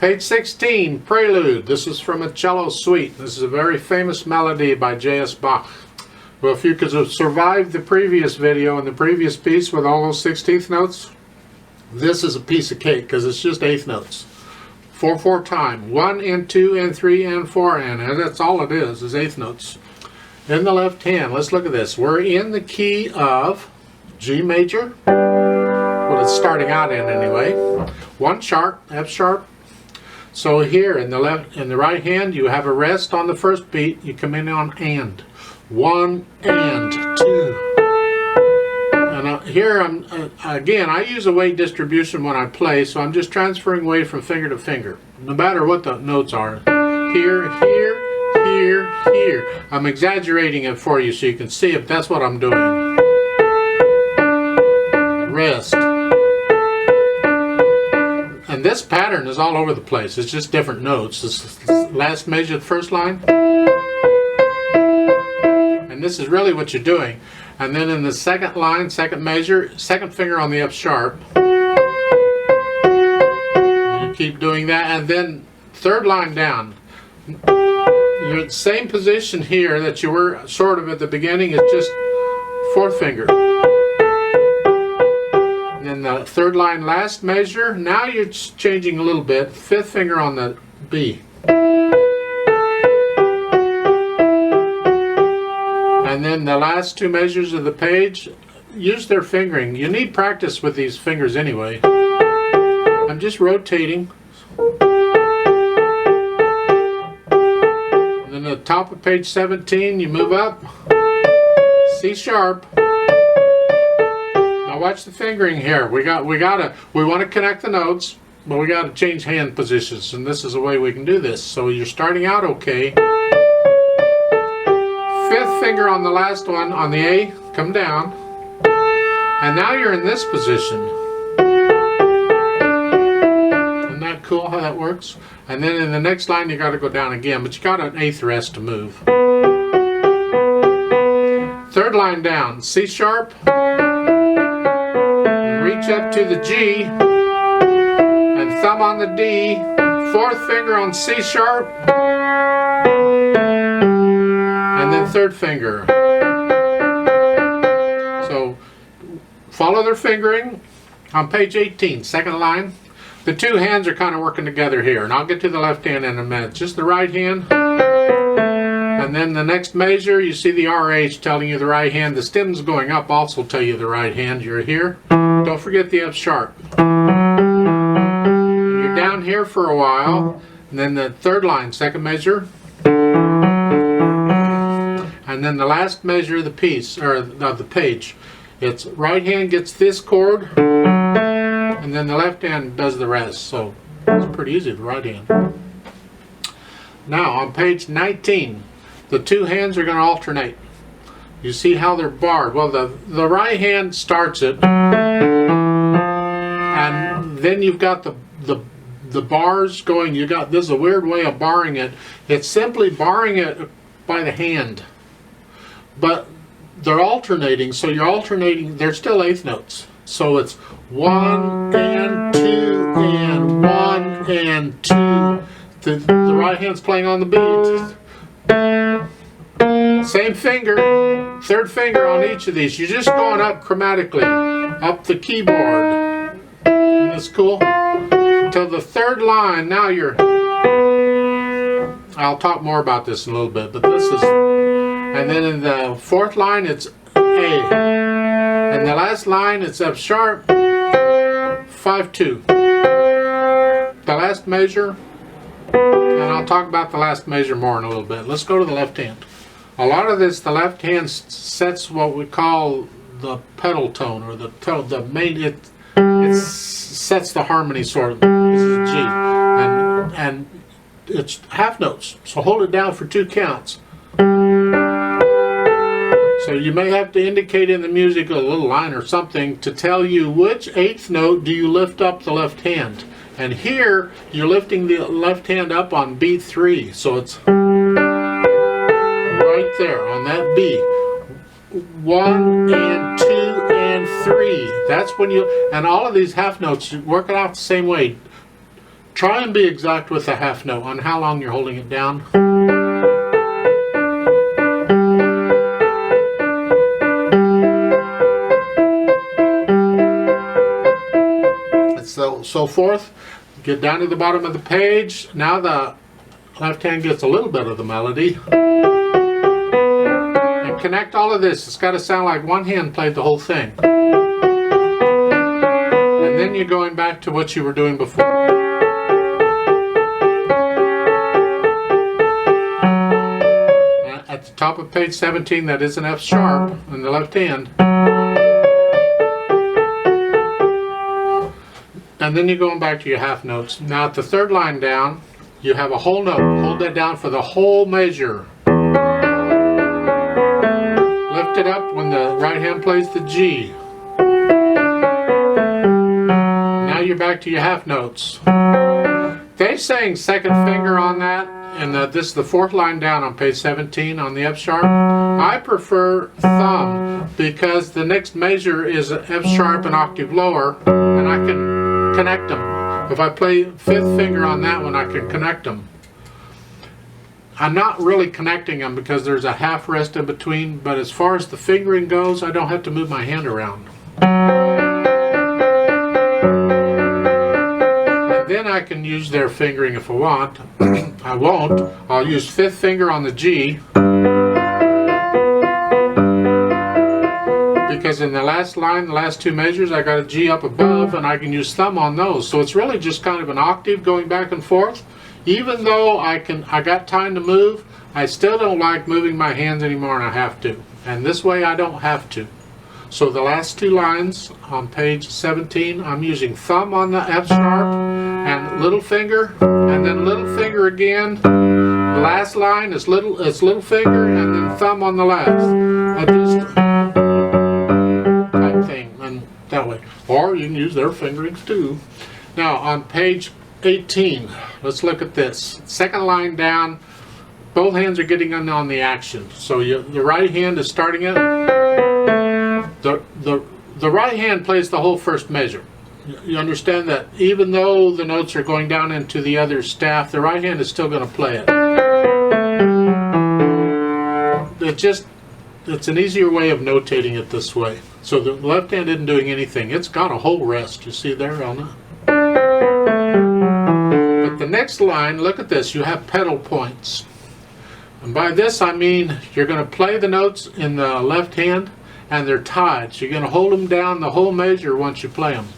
Page 16, Prelude. This is from a cello suite. This is a very famous melody by J.S. Bach. Well, if you could have survived the previous video and the previous piece with all those 16th notes, this is a piece of cake because it's just eighth notes. 4/4 time. 1 and 2 and 3 and 4 and that's all it is eighth notes. In the left hand, let's look at this. We're in the key of G major. Well, it's starting out in anyway. 1 sharp, F sharp. So here in the right hand, you have a rest on the first beat. You come in on and. 1 and 2. And here again, I use a weight distribution when I play, so I'm just transferring weight from finger to finger, no matter what the notes are. Here, here, here, here. I'm exaggerating it for you so you can see if that's what I'm doing. Rest. And this pattern is all over the place. It's just different notes. This last measure, the first line. And this is really what you're doing. And then in the second line, second measure, second finger on the F sharp. You keep doing that. And then third line down. You're in the same position here that you were sort of at the beginning. It's just fourth finger. And then the third line, last measure. Now you're changing a little bit. Fifth finger on the B. And then the last two measures of the page, use their fingering. You need practice with these fingers anyway. I'm just rotating. And then at the top of page 17, you move up, C sharp. Now watch the fingering here. We want to connect the notes, but we got to change hand positions, and this is a way we can do this. So you're starting out okay. Fifth finger on the last one, on the A, come down. And now you're in this position. Isn't that cool how that works? And then in the next line you got to go down again, but you got an eighth rest to move. Third line down, C sharp. Reach up to the G. And thumb on the D. Fourth finger on C sharp. And then third finger. So follow their fingering on page 18, second line. The two hands are kind of working together here, and I'll get to the left hand in a minute. Just the right hand. And then the next measure, you see the RH telling you the right hand. The stems going up also tell you the right hand. You're here. Don't forget the F sharp. And you're down here for a while. And then the third line, second measure. And then the last measure of the piece, or of the page, it's right hand gets this chord, and then the left hand does the rest. So it's pretty easy, the right hand. Now on page 19, the two hands are going to alternate. You see how they're barred. Well, the right hand starts it, and then you've got the bars going. This is a weird way of barring it. It's simply barring it by the hand. But they're alternating, so you're alternating, they're still eighth notes. So it's 1 and 2 and 1 and 2. The right hand's playing on the beat. Same finger, third finger on each of these. You're just going up chromatically, up the keyboard. Isn't this cool? Until the third line, now you're... I'll talk more about this in a little bit, but this is... And then in the fourth line, it's A. And the last line, it's F sharp, 5/2. The last measure, and I'll talk about the last measure more in a little bit. Let's go to the left hand. A lot of this, the left hand sets what we call the pedal tone, or the main. It sets the harmony sort of. This is G, and it's half notes. So hold it down for 2 counts. So you may have to indicate in the music a little line or something to tell you which eighth note do you lift up the left hand. And here you're lifting the left hand up on beat 3. So it's right there on that B. 1 and 2 and 3. That's when you, and all of these half notes, you work it out the same way. Try and be exact with the half note on how long you're holding it down. And so forth. Get down to the bottom of the page. Now the left hand gets a little bit of the melody. And connect all of this. It's got to sound like one hand played the whole thing. And then you're going back to what you were doing before. At the top of page 17, that is an F sharp in the left hand. And then you're going back to your half notes. Now at the third line down, you have a whole note. Hold that down for the whole measure. Lift it up when the right hand plays the G. Now you're back to your half notes. They're saying second finger on that, and this is the fourth line down on page 17 on the F sharp. I prefer thumb because the next measure is an F sharp an octave lower, and I can connect them. If I play fifth finger on that one, I can connect them. I'm not really connecting them because there's a half rest in between, but as far as the fingering goes, I don't have to move my hand around. And then I can use their fingering if I want. I won't. I'll use fifth finger on the G, because in the last line, the last two measures, I got a G up above, and I can use thumb on those. So it's really just kind of an octave going back and forth. Even though I got time to move, I still don't like moving my hands anymore, and I have to. And this way, I don't have to. So the last two lines on page 17, I'm using thumb on the F sharp and little finger, and then little finger again. The last line is little finger, and then thumb on the last. I just type thing, and that way. Or you can use their fingerings too. Now on page 18, let's look at this. Second line down, both hands are getting in on the action. So the right hand is starting it. The right hand plays the whole first measure. You understand that even though the notes are going down into the other staff, the right hand is still going to play it. It's an easier way of notating it this way. So the left hand isn't doing anything. It's got a whole rest. You see there on it? But the next line, look at this. You have pedal points. And by this I mean you're going to play the notes in the left hand, and they're tied. So you're going to hold them down the whole measure once you play them.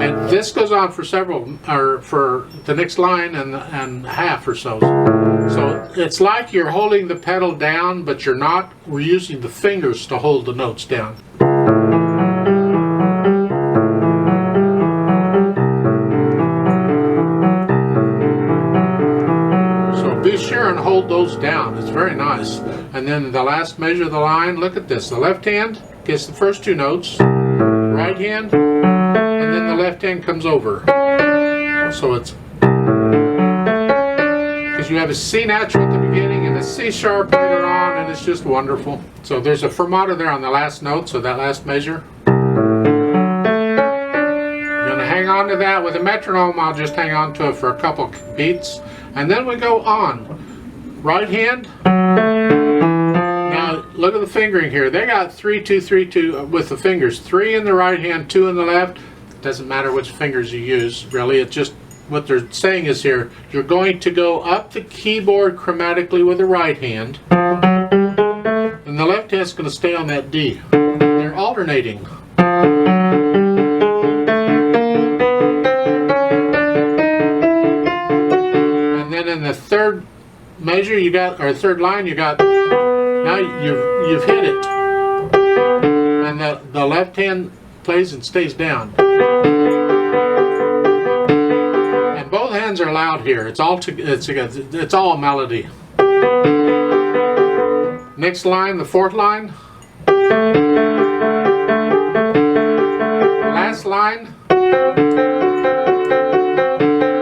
And this goes on for for the next line and half or so. So it's like you're holding the pedal down, but you're not. We're using the fingers to hold the notes down. So be sure and hold those down. It's very nice. And then the last measure of the line, look at this. The left hand gets the first two notes, right hand, and then the left hand comes over. So it's, because you have a C natural at the beginning and a C sharp later on, and it's just wonderful. So there's a fermata there on the last note, so that last measure. You're going to hang on to that. With a metronome, I'll just hang on to it for a couple beats. And then we go on. Right hand. Now look at the fingering here. They got 3, 2, 3, 2 with the fingers. 3 in the right hand, 2 in the left. It doesn't matter which fingers you use, really. It's just what they're saying is here, you're going to go up the keyboard chromatically with the right hand, and the left hand's going to stay on that D. They're alternating. And then in the third measure you got, or third line you got, now you've hit it, and the left hand plays and stays down. And both hands are loud here. It's all a melody. Next line, the fourth line. Last line.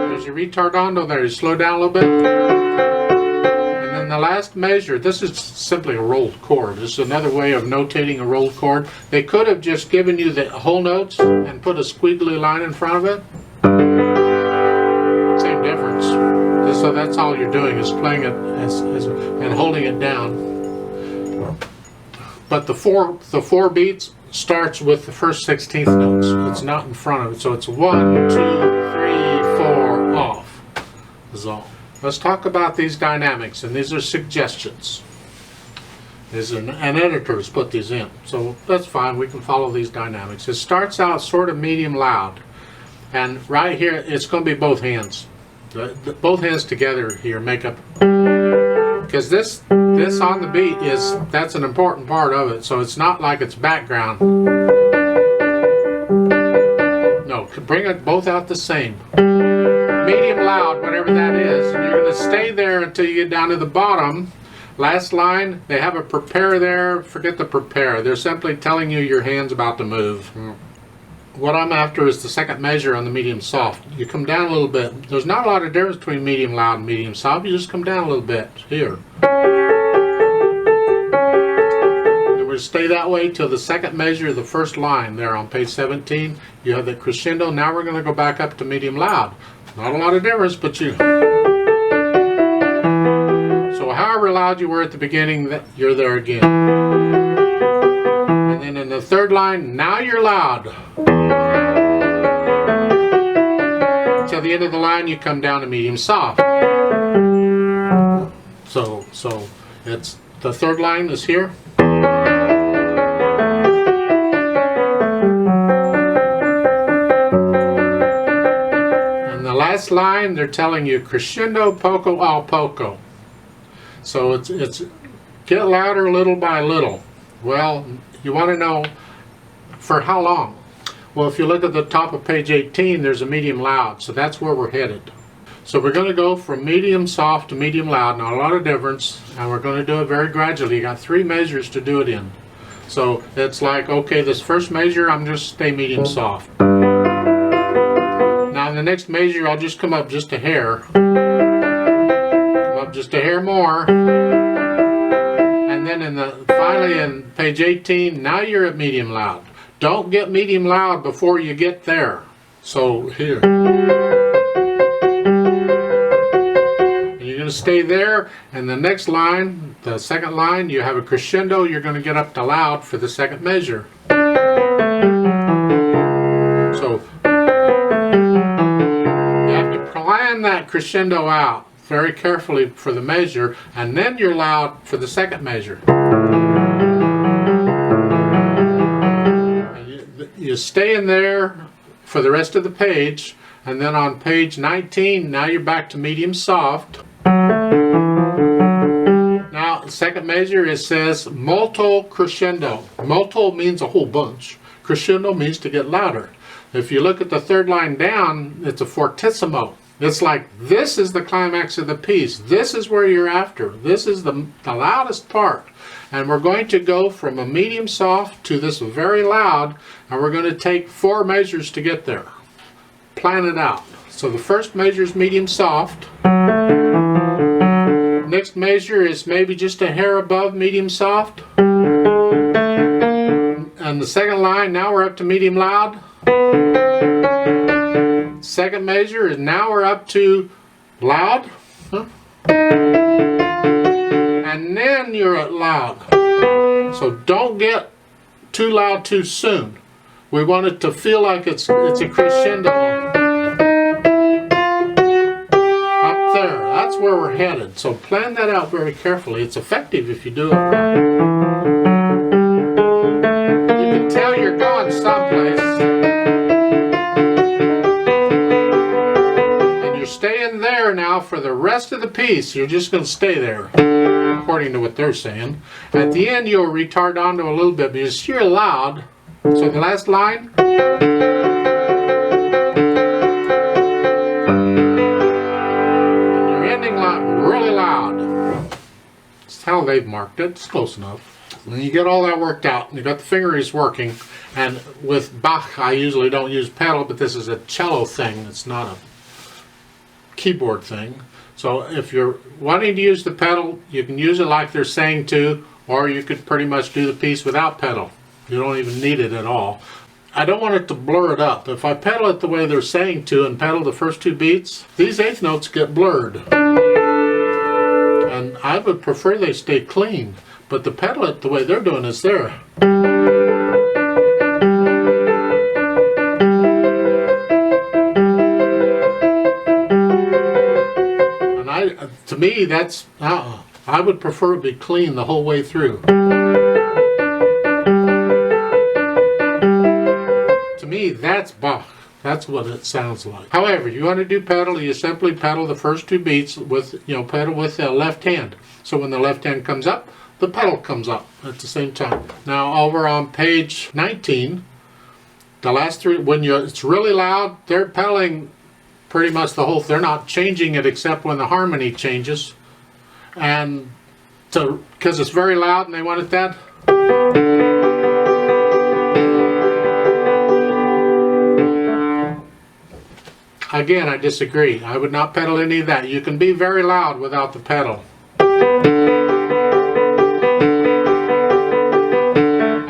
There's your retardando there. You slow down a little bit. And the last measure, this is simply a rolled chord. This is another way of notating a rolled chord. They could have just given you the whole notes and put a squiggly line in front of it, So that's all you're doing is playing it and holding it down. But the four beats starts with the first 16th notes. It's not in front of it. So it's 1, 2, 3, 4, off. Is all. Let's talk about these dynamics, and these are suggestions. An editor's put these in, so that's fine. We can follow these dynamics. It starts out sort of medium loud, and right here it's going to be both hands. Both hands together here make up, because this on the beat that's an important part of it. So it's not like it's background. No, bring it both out the same. Medium loud, whatever that is, and you're going to stay there until you get down to the bottom. Last line, they have a prepare there. Forget the prepare. They're simply telling you your hand's about to move. What I'm after is the second measure on the medium soft. You come down a little bit. There's not a lot of difference between medium loud and medium soft. You just come down a little bit here. And we'll stay that way till the second measure of the first line there on page 17. You have the crescendo. Now we're going to go back up to medium loud. Not a lot of difference, but you... So however loud you were at the beginning, you're there again. And then in the third line, now you're loud. Till the end of the line, you come down to medium soft. So it's the third line is here. And the last line, they're telling you crescendo, poco, al poco. So it's get louder little by little. Well, you want to know for how long? Well, if you look at the top of page 18, there's a medium loud, so that's where we're headed. So we're going to go from medium soft to medium loud, not a lot of difference, and we're going to do it very gradually. You got 3 measures to do it in. So it's like, okay, this first measure, I'm just stay medium soft. Now in the next measure, I'll just come up just a hair. Just a hair more, and then finally in page 18, now you're at medium loud. Don't get medium loud before you get there. So here, and you're going to stay there, and the next line, the second line, you have a crescendo. You're going to get up to loud for the second measure. So you have to plan that crescendo out very carefully for the measure, and then you're loud for the second measure. And you stay in there for the rest of the page, and then on page 19, now you're back to medium soft. Now, the second measure, it says molto crescendo. Molto means a whole bunch. Crescendo means to get louder. If you look at the third line down, it's a fortissimo. It's like this is the climax of the piece. This is where you're after. This is the loudest part. And we're going to go from a medium soft to this very loud, and we're going to take 4 measures to get there. Plan it out. So the first measure is medium soft. Next measure is maybe just a hair above medium soft. And the second line, now we're up to medium loud. Second measure is now we're up to loud. And then you're at loud. So don't get too loud too soon. We want it to feel like it's a crescendo. Up there, that's where we're headed. So plan that out very carefully. It's effective if you do it right. You can tell you're going someplace. Staying there now for the rest of the piece. You're just going to stay there, according to what they're saying. At the end, you'll retardando a little bit because you're loud. So the last line. And your ending line really loud. That's how they've marked it. It's close enough. When you get all that worked out, you got the fingeries working, and with Bach, I usually don't use pedal, but this is a cello thing. It's not a keyboard thing. So if you're wanting to use the pedal, you can use it like they're saying to, or you could pretty much do the piece without pedal. You don't even need it at all. I don't want it to blur it up. If I pedal it the way they're saying to and pedal the first two beats, these eighth notes get blurred. And I would prefer they stay clean, but to pedal it the way they're doing is there. And to me, that's, I would prefer it be clean the whole way through. To me, that's Bach. That's what it sounds like. However, you want to do pedal, you simply pedal the first two beats with, pedal with the left hand. So when the left hand comes up, the pedal comes up at the same time. Now over on page 19, the last three, when it's really loud, they're pedaling pretty much the whole, they're not changing it except when the harmony changes. And because it's very loud and they want it that. Again, I disagree. I would not pedal any of that. You can be very loud without the pedal. I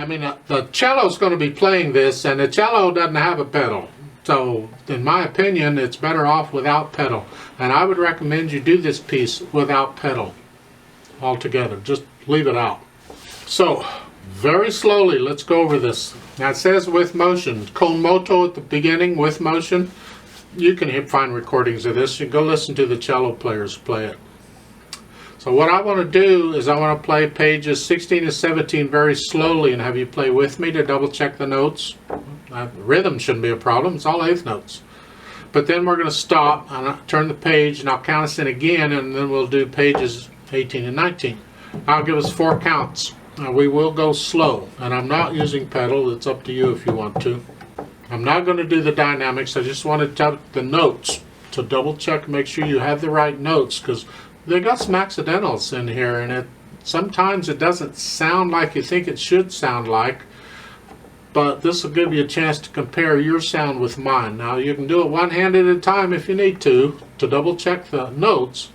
mean, the cello's going to be playing this, and the cello doesn't have a pedal. So, in my opinion, it's better off without pedal. And I would recommend you do this piece without pedal altogether. Just leave it out. So, very slowly, let's go over this. Now, it says with motion. Con moto at the beginning, with motion. You can find recordings of this. You go listen to the cello players play it. So what I want to do is I want to play pages 16 to 17 very slowly and have you play with me to double check the notes. Rhythm shouldn't be a problem. It's all eighth notes. But then we're going to stop and I'll turn the page and I'll count us in again, and then we'll do pages 18 and 19. I'll give us 4 counts. Now we will go slow, and I'm not using pedal. It's up to you if you want to. I'm not going to do the dynamics. I just want to tell the notes to double check, make sure you have the right notes, because they got some accidentals in here, and sometimes it doesn't sound like you think it should sound like, but this will give you a chance to compare your sound with mine. Now you can do it one hand at a time if you need to double check the notes,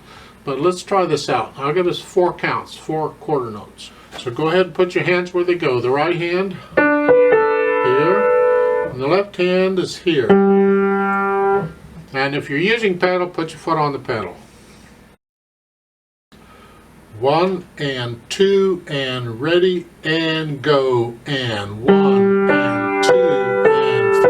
but let's try this out. I'll give us 4 counts, 4 quarter notes. So go ahead and put your hands where they go. The right hand here. And the left hand is here. And if you're using pedal, put your foot on the pedal. 1 and 2 and ready and go, and 1 and 2 and 3.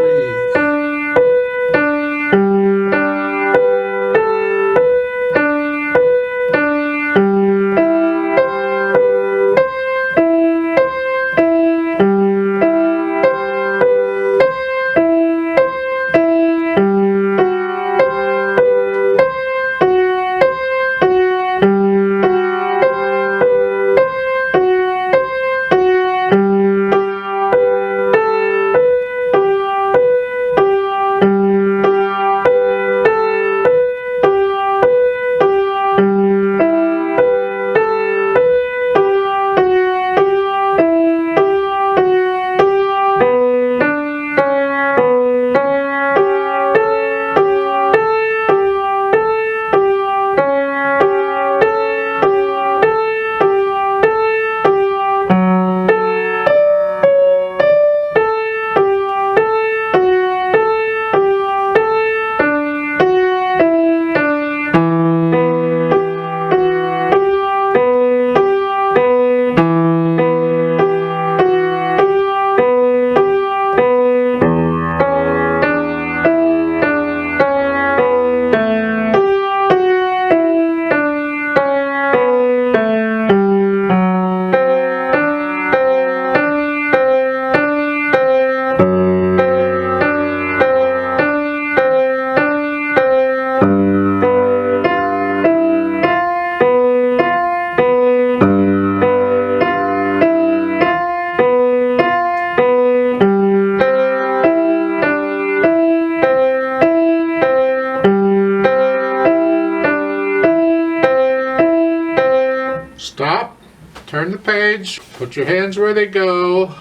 Stop, turn the page, put your hands where they go.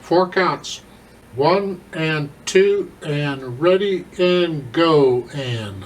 4 counts. 1 and 2 and ready and go, and.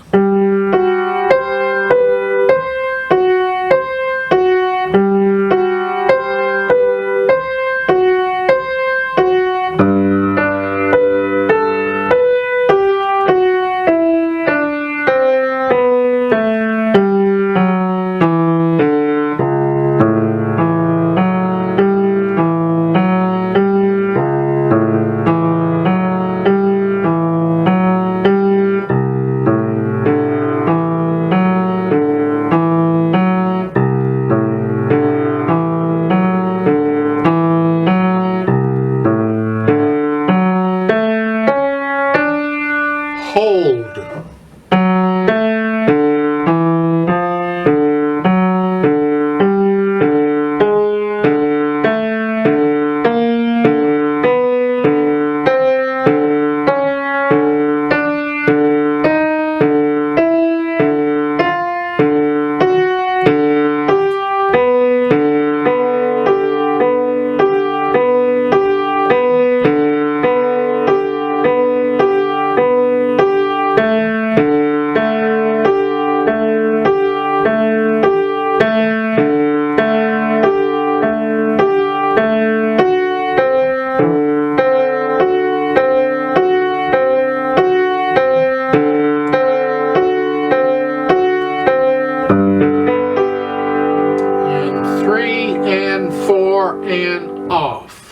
And 3 and 4 and off.